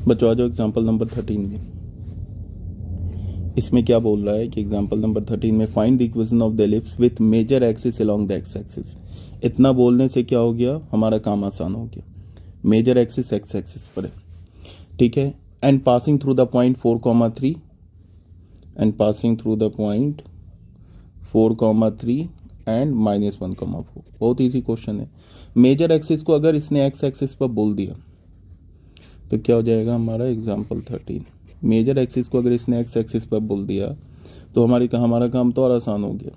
बच्चों आ जाओ example number 13 में। इसमें क्या बोल रहा है कि एग्जाम्पल नंबर 13 में find the equation of the ellipse with major axis along the X axis. इतना बोलने से क्या हो गया, हमारा काम आसान हो गया। मेजर एक्सिस एक्स एक्सिस पर है, ठीक है। And passing through the point 4,3 and passing through the point 4,3 and -1,4। बहुत ईजी क्वेश्चन है। मेजर एक्सिस को अगर इसने एक्स एक्सिस पर बोल दिया तो क्या हो जाएगा हमारा एग्जाम्पल 13। मेजर एक्सिस को अगर इसने एक्स एक्सिस पर बोल दिया तो हमारा काम तो और आसान हो गया।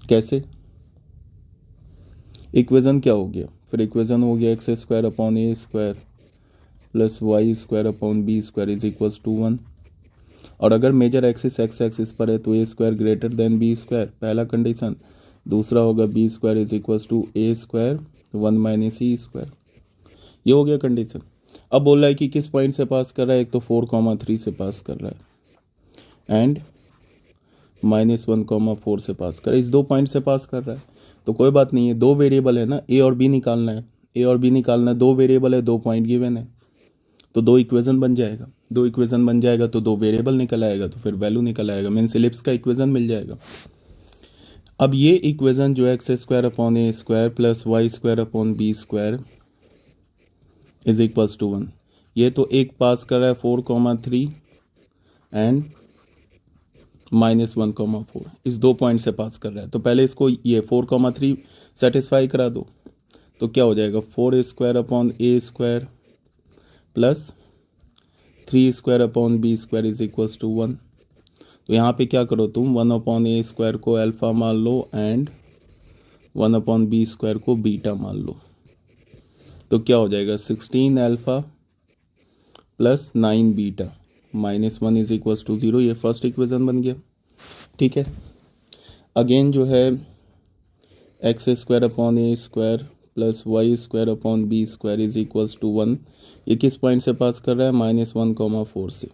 कैसे? इक्वेशन क्या हो गया, फिर इक्वेशन हो गया x square upon A square plus Y square upon B square is equals to 1। और अगर मेजर एक्सिस एक्स एक्सिस पर है तो A square greater than B square, पहला कंडीशन। दूसरा होगा B square is equals to A square 1 minus e square. ये हो गया कंडीशन। अब बोल रहा है कि किस पॉइंट से पास कर रहा है, एक तो 4,3 से पास कर रहा है एंड -1,4 से पास कर रहा है। इस दो पॉइंट से पास कर रहा है तो कोई बात नहीं है, दो वेरिएबल है ना, ए और बी निकालना है। ए और बी निकालना है, दो वेरिएबल है, दो पॉइंट गिवन है, तो दो इक्वेशन बन जाएगा। दो इक्वेशन बन जाएगा तो दो वेरिएबल निकल आएगा, तो फिर वैल्यू निकल आएगा, मीन्स एलिप्स का इक्वेशन मिल जाएगा। अब ये इक्वेशन जो है x square upon A square plus Y square upon B square is equals to 1। ये तो एक पास कर रहा है 4,3 एंड -1,4, इस दो पॉइंट से पास कर रहा है। तो पहले इसको ये 4,3 सेटिस्फाई करा दो तो क्या हो जाएगा 4 square upon A square plus 3 square upon B square is equals to 1। तो यहाँ पे क्या करो तुम, 1 अपॉन ए स्क्वायर को अल्फा मान लो एंड 1 अपॉन बी स्क्वायर को बीटा मान लो। तो क्या हो जाएगा 16 alpha plus 9 beta -1 is equals to 0। ये फर्स्ट इक्वेशन बन गया, ठीक है। अगेन जो है x square upon A square plus Y square upon B square is equals to 1। ये किस पॉइंट से पास कर रहा है, -1,4 से।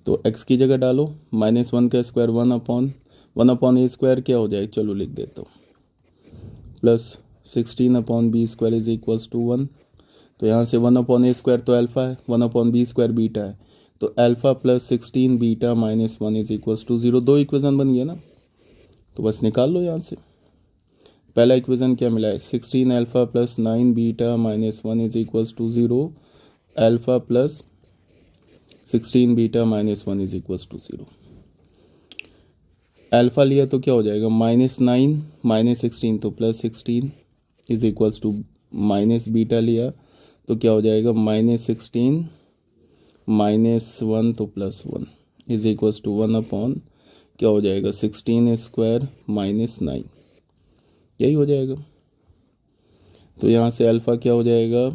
तो x की जगह डालो, -1 का स्क्वायर 1 अपॉन ए स्क्वायर क्या हो जाएगा, चलो लिख देता हूँ, plus 16 upon B square is equals to 1। तो यहाँ से 1 अपॉन ए स्क्वायर तो अल्फा है, 1 अपॉन बी स्क्वायर बीटा है, तो alpha plus 16 beta -1 is equals to 0। दो इक्वेशन बन गया ना, तो बस निकाल लो यहाँ से। पहला इक्वेशन क्या मिला है, 16 alpha plus 9 beta -1 is equals to 0, alpha plus 16 beta -1 is equals to 0। Alpha लिया तो क्या हो जाएगा, -9 -16 तो +16 is equals to minus beta लिया तो क्या हो जाएगा -16 -1 तो +1 इज इक्वल्स टू 1 अपॉन क्या हो जाएगा 16 स्क्वायर -9, यही हो जाएगा। तो यहाँ से अल्फ़ा क्या हो जाएगा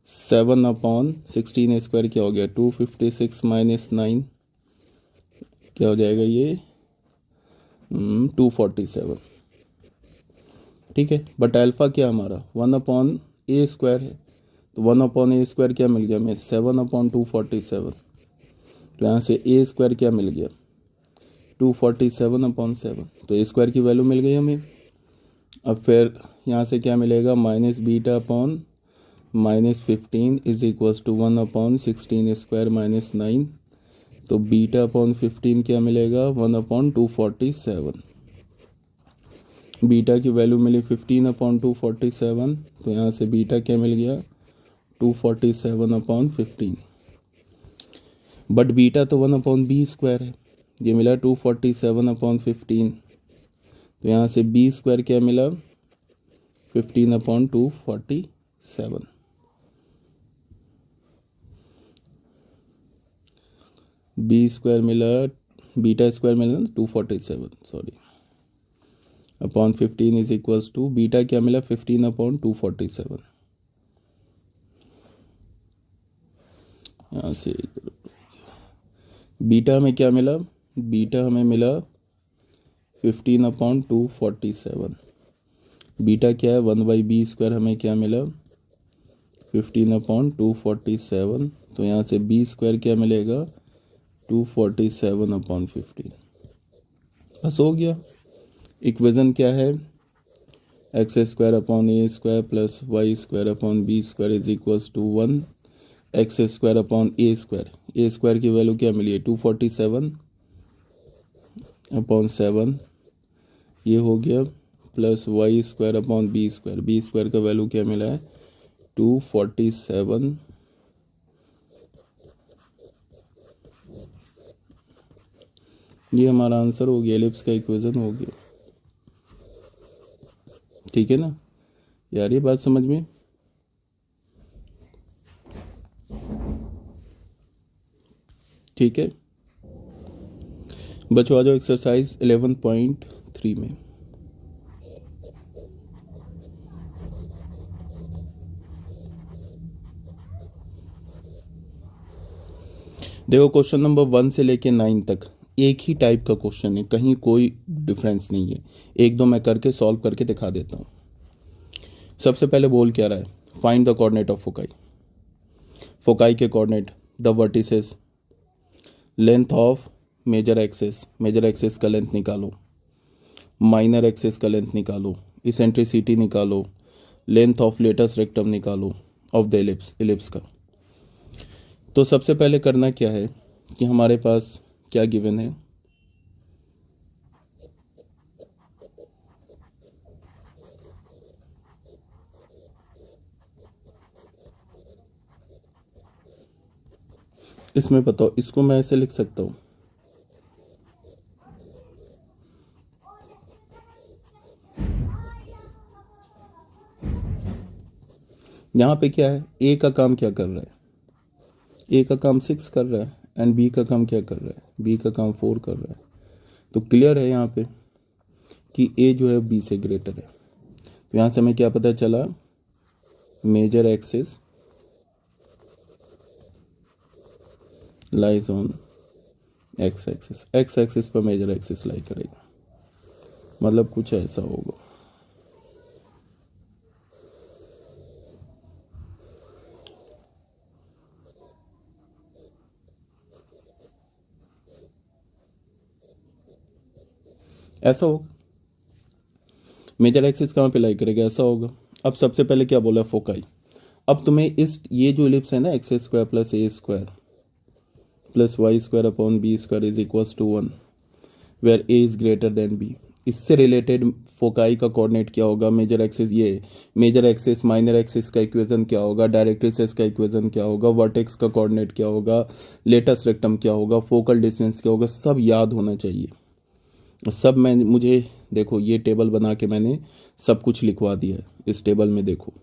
7 अपॉन 16 स्क्वायर क्या हो गया 256 -9 क्या हो जाएगा ये 247, ठीक है। बट अल्फ़ा क्या हमारा 1 अपॉन ए स्क्वायर है, तो 1 अपॉन ए स्क्वायर क्या मिल गया हमें 7 अपॉन 247। तो यहाँ से ए स्क्वायर क्या मिल गया 247 अपॉन 7, तो ए स्क्वायर की वैल्यू मिल गई हमें। अब फिर यहाँ से क्या मिलेगा minus beta upon -15 is equals to 1 upon 16 square -9, तो बीटा अपॉन 15 क्या मिलेगा 1 अपॉन 247। बीटा की वैल्यू मिली 15 अपॉन 247, तो यहाँ से बीटा क्या मिल गया 247 अपॉन 15। बट बीटा तो 1 अपॉन बी स्क्वायर है, ये मिला 247 अपॉन 15, तो यहाँ से बी स्क्वायर क्या मिला 15 अपॉन 247। बी स्क्वायर मिला, बीटा स्क्वायर मिला 247 sorry upon 15 is equals to beta क्या मिला 15 अपॉन 247। यहाँ से बीटा हमें क्या मिला, बीटा हमें मिला 15 अपॉन 247। बीटा क्या है 1/b स्क्वायर, हमें क्या मिला 15 अपॉन 247, तो यहाँ से b स्क्वायर क्या मिलेगा 247 अपॉन 15। बस हो गया। इक्वेशन क्या है x square upon A square plus Y square upon B square is equals to 1 x square upon A square की वैल्यू क्या मिली है 247 अपॉन 7 ये हो गया plus Y square upon B square का वैल्यू क्या मिला है 247। ये हमारा आंसर हो गया, एलिप्स का इक्वेशन हो गया। ठीक है ना यार, ये बात समझ में। ठीक है बच्चों, आ जाओ एक्सरसाइज 11.3 में। देखो क्वेश्चन नंबर 1 से लेके 9 तक एक ही टाइप का क्वेश्चन है, कहीं कोई डिफरेंस नहीं है। एक दो मैं करके सॉल्व करके दिखा देता हूँ। सबसे पहले बोल क्या रहा है, find the coordinate of foci. Foci के coordinate, the vertices, length of major axis का लेंथ निकालो, माइनर एक्सिस का लेंथ निकालो, इसेंट्रिसिटी निकालो, लेंथ ऑफ लेटस रेक्टम निकालो ऑफ द इलिप्स का। तो सबसे पहले करना क्या है कि हमारे पास क्या गिवन है, इसमें बताओ, इसको मैं ऐसे लिख सकता हूँ, यहाँ पे क्या है, ए का काम क्या कर रहा है, ए का काम 6 कर रहा है एंड बी का काम क्या कर रहा है, बी का काम 4 कर रहा है। तो क्लियर है यहाँ पे कि ए जो है बी से ग्रेटर है। तो यहाँ से हमें क्या पता चला, major axis lies on x axis पर मेजर एक्सिस लाई करेगा, मतलब कुछ ऐसा होगा। ऐसा होगा, मेजर एक्सिस कहाँ पे लाई करेगा, ऐसा होगा। अब सबसे पहले क्या बोला, फोकाई। अब तुम्हें इस ये जो इलिप्स है ना, x square plus a square plus Y square upon B square is equals to 1 where a is greater than b, इससे रिलेटेड फोकाई का कोऑर्डिनेट क्या होगा, मेजर एक्सिस, ये मेजर एक्सिस माइनर एक्सिस का इक्वेशन क्या होगा, डायरेक्ट्रिसेस का equation क्या होगा, वर्टेक्स का कोऑर्डिनेट क्या होगा, लेटस रेक्टम क्या होगा, फोकल डिस्टेंस क्या होगा, सब याद होना चाहिए। सब मैं मुझे देखो, ये टेबल बना के मैंने सब कुछ लिखवा दिया है। इस टेबल में देखो,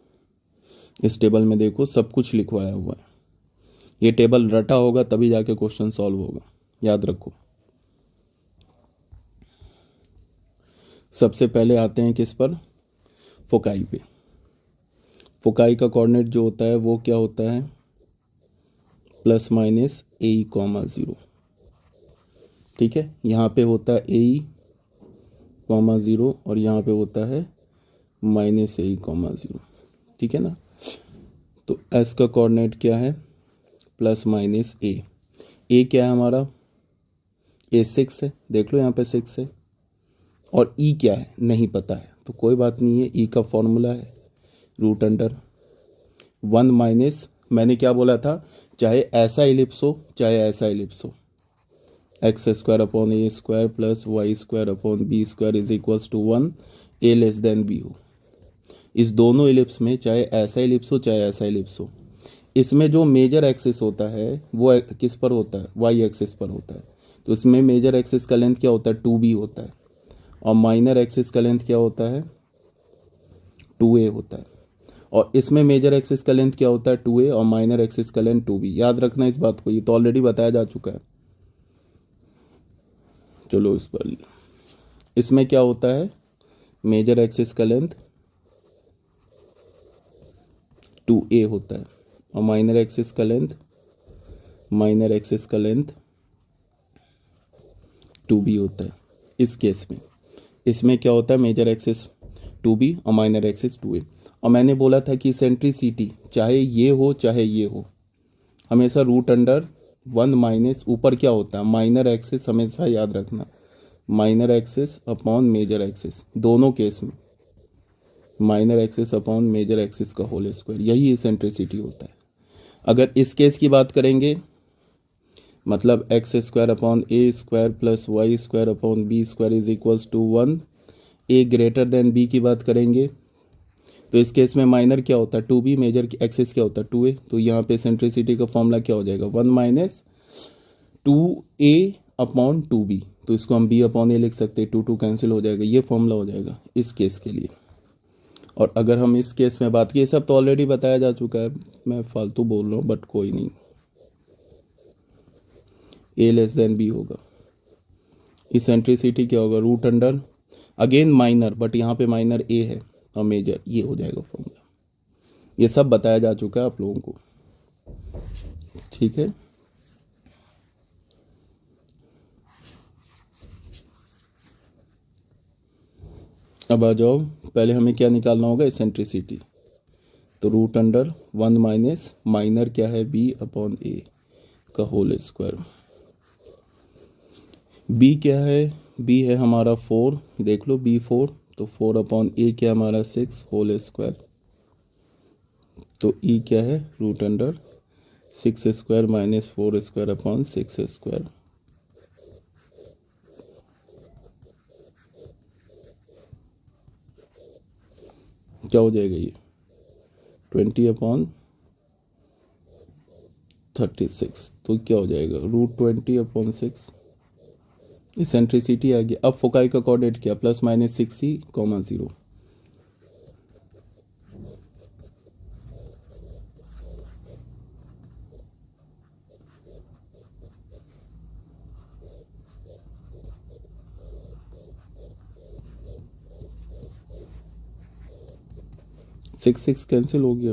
इस टेबल में देखो, सब कुछ लिखवाया हुआ है। ये टेबल रटा होगा तभी जाके क्वेश्चन सॉल्व होगा, याद रखो। सबसे पहले आते हैं किस पर, फोकाई पे। फोकाई का कोऑर्डिनेट जो होता है वो क्या होता है, प्लस माइनस ए कॉमा 0। ठीक है, यहाँ पे होता है ए कॉमा 0 और यहाँ पे होता है माइनस ए कॉमा 0। ठीक है ना, तो एस का कोऑर्डिनेट क्या है, प्लस माइनस ए क्या है हमारा, ए 6 है, देख लो यहाँ पे 6 है, और ई क्या है नहीं पता है तो कोई बात नहीं है, ई का फॉर्मूला है रूट अंडर 1 माइनस, मैंने क्या बोला था, चाहे ऐसा इलिप्स हो चाहे ऐसा इलिप्स हो, x square upon A square plus Y square upon B square is equals to 1, A less than b हो। इस दोनों इलिप्स में चाहे ऐसा इलिप्स हो चाहे ऐसा इलिप्स हो, इसमें जो मेजर एक्सिस होता है वो किस पर होता है, वाई एक्सिस पर होता है। तो इसमें मेजर एक्सिस का लेंथ क्या होता है, 2b होता है, और माइनर एक्सिस का लेंथ क्या होता है, 2a होता है। और इसमें मेजर एक्सिस का लेंथ क्या होता है, 2a, और माइनर एक्सिस का लेंथ 2b। याद रखना इस बात को, ये तो ऑलरेडी बताया जा चुका है। चलो इस पर, इसमें क्या होता है, मेजर एक्सिस का लेंथ 2a होता है और माइनर एक्सिस का लेंथ 2b होता है। इस केस में इसमें क्या होता है, मेजर एक्सिस 2b और माइनर एक्सिस 2a। और मैंने बोला था कि सेंट्रिसिटी चाहे ये हो चाहे ये हो, हमेशा रूट अंडर 1 माइनस ऊपर क्या होता है, माइनर एक्सिस, हमेशा याद रखना, minor axis upon major axis, दोनों केस में minor axis upon major axis का होल स्क्वायर, यही इसेंट्रिसिटी होता है। अगर इस केस की बात करेंगे मतलब x square upon A square plus Y square upon B square is equals to 1, a greater than b की बात करेंगे तो इस केस में माइनर क्या होता है 2b, मेजर एक्सिस क्या होता है 2a। तो यहाँ पे सेंट्रिसिटी का फॉर्मूला क्या हो जाएगा 1 माइनस 2a अपॉन 2b। तो इसको हम b अपॉन ए लिख सकते हैं, 2 कैंसिल हो जाएगा, ये फॉर्मूला हो जाएगा इस केस के लिए। और अगर हम इस केस में बात की, सब तो ऑलरेडी बताया जा चुका है, मैं फालतू बोल रहा हूँ बट कोई नहीं, a लेस देन b होगा। इसेंट्रिसिटी क्या होगा root under again minor, but यहाँ पे माइनर a है और मेजर, ये हो जाएगा फॉर्मूला। ये सब बताया जा चुका है आप लोगों को, ठीक है। अब आ जाओ, पहले हमें क्या निकालना होगा इसेंट्रिसिटी। तो रूट अंडर 1 माइनस माइनर क्या है b अपॉन ए का होल स्क्वायर। b क्या है, b है हमारा 4, देख लो b 4, तो 4 अपॉन ए क्या हमारा 6 होल स्क्वायर। तो e क्या है root under 6 square minus 4 square upon 6 square. क्या हो जाएगा ये 20 अपॉन 36, तो क्या हो जाएगा रूट 20 अपॉन 6। इसेंट्रिसिटी आ गया। अब फोकाई का कोऑर्डिनेट क्या प्लस माइनस 6 ही कॉमा 0। सिक्स सिक्स कैंसिल हो गया,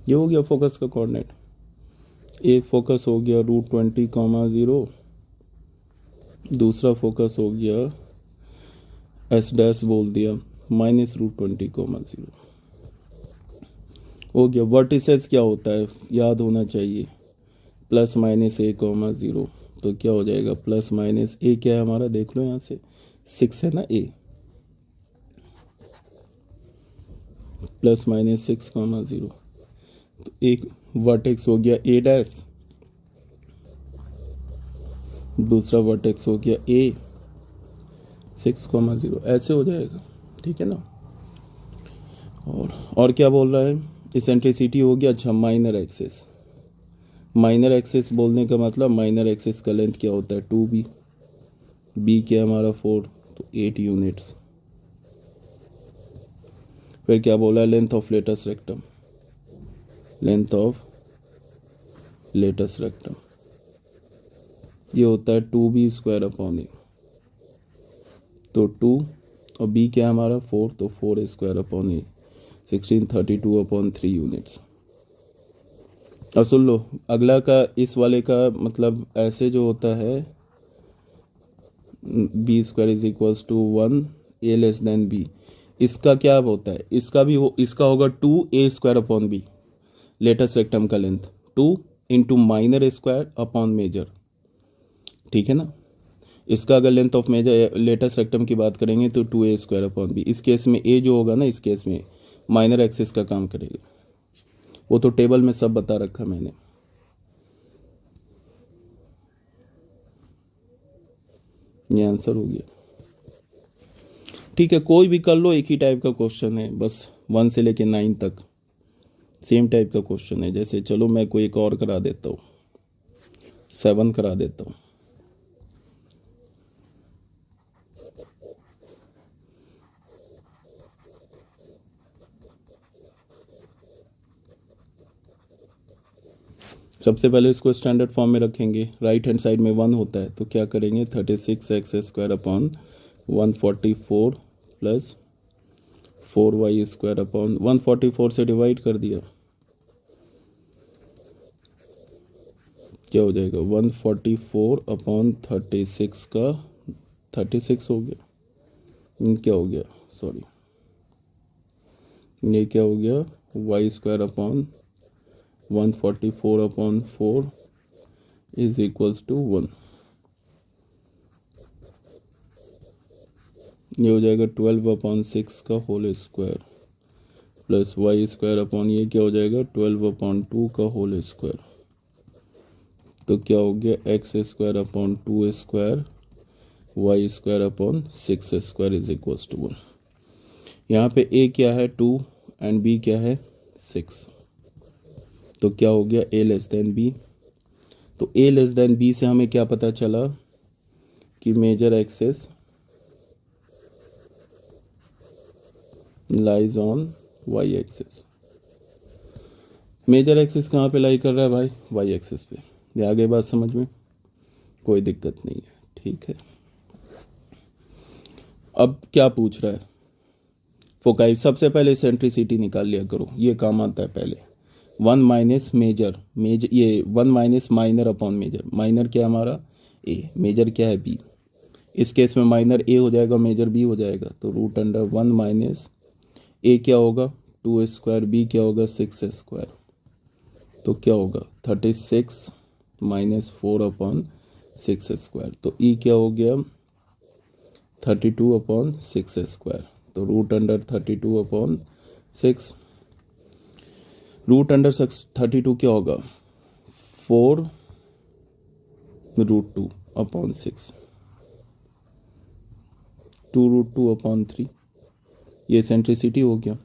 ये हो गया फोकस का कोऑर्डिनेट। एक फोकस हो गया रूट 20 कॉमा 0, दूसरा फोकस हो गया एस डैश बोल दिया माइनस रूट 20 कॉमा 0 हो गया। वर्टिसेस क्या होता है याद होना चाहिए, प्लस माइनस ए कॉमा 0। तो क्या हो जाएगा प्लस माइनस ए क्या है हमारा देख लो यहाँ से 6 है ना, ए प्लस माइनस 6 कॉमा 0। तो एक वर्टेक्स हो गया ए डैश, दूसरा वर्टेक्स हो गया ए 6,0, ऐसे हो जाएगा, ठीक है ना। और क्या बोल रहा है इसेंट्रिसिटी हो गया। अच्छा माइनर एक्सिस, माइनर एक्सिस बोलने का मतलब माइनर एक्सिस का लेंथ क्या होता है 2b, b क्या है हमारा 4, तो 8 यूनिट्स। फिर क्या बोला है length of latus rectum, length of latus rectum ये होता है 2b स्क्वायर अपॉन ए, तो 2 और b क्या है हमारा 4, तो 4 स्क्वायर अपॉन ए 1632 अपॉन 3 यूनिट्स। और सुन लो अगला का इस वाले का मतलब ऐसे जो होता है B square is equals to 1 A less than B, इसका क्या होता है इसका भी इसका होगा 2a square upon B, latus rectum का length 2 into minor square upon major, ठीक है ना। इसका अगर length of major latus rectum की बात करेंगे तो 2a स्क्वायर अपॉन बी। इस केस में a जो होगा ना इस केस में माइनर एक्सिस का काम करेगा, वो तो टेबल में सब बता रखा मैंने। ये आंसर हो गया, ठीक है। कोई भी कर लो, एक ही टाइप का क्वेश्चन है, बस 1 से लेके 9 तक सेम टाइप का क्वेश्चन है। जैसे चलो मैं कोई एक और करा देता हूँ, 7 करा देता हूँ। सबसे पहले इसको स्टैंडर्ड फॉर्म में रखेंगे, राइट हैंड साइड में 1 होता है तो क्या करेंगे 36x square upon 144 plus 4y square upon 144 से डिवाइड कर दिया, क्या हो जाएगा 144 अपॉन 36 का 36 हो गया, क्या हो गया सॉरी ये क्या हो गया y square upon 144 upon 4 is equals to 1। ये हो जाएगा 12/6 का whole square plus Y square upon ये क्या हो जाएगा 12/2 का होल स्क्वायर। तो क्या हो गया x square upon 2 square y square upon 6 square is equal to 1। यहाँ पे ए क्या है 2 एंड बी क्या है 6। तो क्या हो गया ए लेस देन बी। तो ए लेस देन बी से हमें क्या पता चला कि major axis lies on y axis. Major axis कहाँ पे लाई कर रहा है भाई वाई एक्सिस पे। ये आगे बात समझ में कोई दिक्कत नहीं है, ठीक है। अब क्या पूछ रहा है फोकाई। सबसे पहले सेंट्रिसिटी निकाल लिया करो, ये काम आता है पहले। 1 माइनस मेजर ये 1 minus minor upon major. Minor क्या है हमारा ए, मेजर क्या है बी। इस केस में माइनर ए हो जाएगा मेजर बी हो जाएगा। तो रूट अंडर 1 माइनस ए क्या होगा 2 स्क्वायर बी क्या होगा 6 स्क्वायर। तो क्या होगा 36 माइनस 4/6 स्क्वायर। तो ई क्या हो गया 32/6 स्क्वायर। तो रूट अंडर 32/6 रूट अंडर 32 क्या होगा 4√2/6 2√2/3। ये सेंट्रिसिटी हो गया।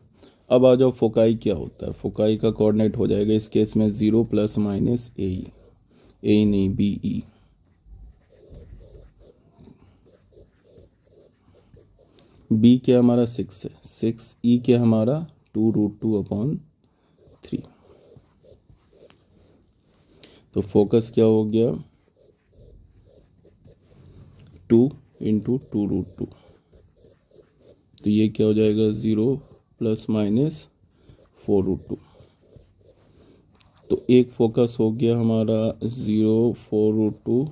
अब आ जाओ फोकाई क्या होता है। फोकाई का कोऑर्डिनेट हो जाएगा इस केस में 0 प्लस माइनस ए नहीं बी ई। बी क्या हमारा 6 है 6 ई क्या हमारा 2√2/3। तो फोकस क्या हो गया 2 इंटू 2√2। तो ये क्या हो जाएगा 0 प्लस माइनस 4√2। तो एक फोकस हो गया हमारा 0 4√2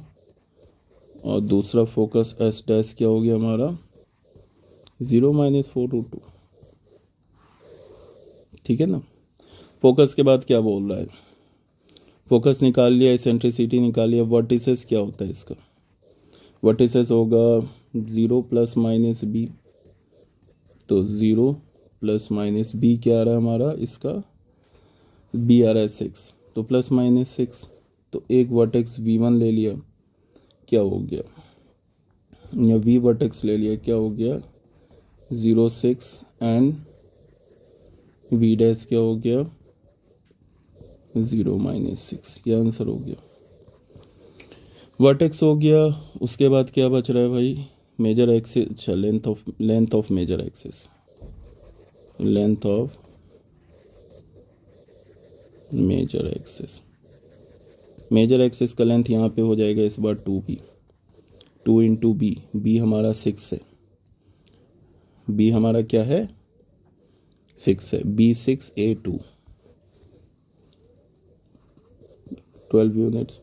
और दूसरा फोकस एस डैश क्या हो गया हमारा 0 माइनस 4√2। ठीक है ना। फोकस के बाद क्या बोल रहा है फोकस निकाल लिया एसेंट्रिसिटी निकाल लिया। वर्टिसेस क्या होता है इसका वर्टिसेस होगा 0 प्लस माइनस बी। तो 0 प्लस माइनस बी क्या आ रहा है हमारा इसका बी आ रहा है 6 तो प्लस माइनस 6। तो एक वर्टेक्स v1 ले लिया क्या हो गया या v वर्टेक्स ले लिया क्या हो गया 0 6 एंड v डैश क्या हो गया 0 माइनस 6। ये आंसर हो गया वर्टेक्स हो गया। उसके बाद क्या बच रहा है भाई मेजर एक्सिस। अच्छा length of major axis length of major axis. Major axis का लेंथ यहाँ पे हो जाएगा इस बार 2b 2 इंटू बी। बी हमारा 6 है बी हमारा क्या है 6 है B6 A2 12 यूनिट्स।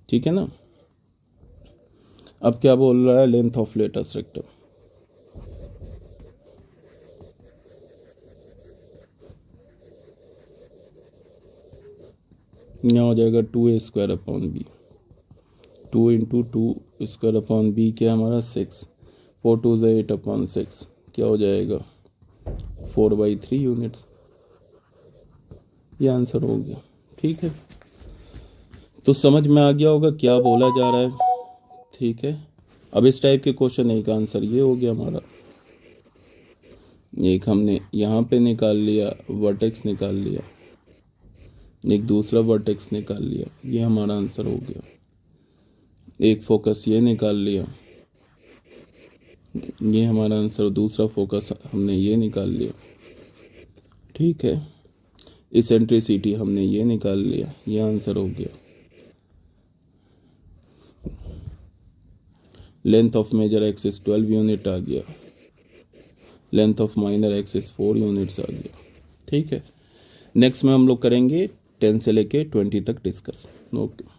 ठीक है ना। अब क्या बोल रहा है लेंथ ऑफ लेटस रेक्टम। यहाँ हो जाएगा 2a square upon b 2 into 2 square upon b क्या हमारा 6 4 2 8/6 क्या हो जाएगा 4/3 यूनिट्स। ये आंसर हो गया। ठीक है तो समझ में आ गया होगा क्या बोला जा रहा है। ठीक है अब इस टाइप के क्वेश्चन एक आंसर ये हो गया हमारा। एक हमने यहाँ पे निकाल लिया वर्टेक्स निकाल लिया एक दूसरा वर्टेक्स निकाल लिया ये हमारा आंसर हो गया। एक फोकस ये निकाल लिया ये हमारा आंसर। दूसरा फोकस हमने ये निकाल लिया। ठीक है इसेंट्रिसिटी हमने ये निकाल लिया ये आंसर हो गया। Length of major axis 12 unit आ गया। Length of minor axis 4 units आ गया। ठीक है नेक्स्ट में हम लोग करेंगे 10 से लेके 20 तक डिस्कस। ओके।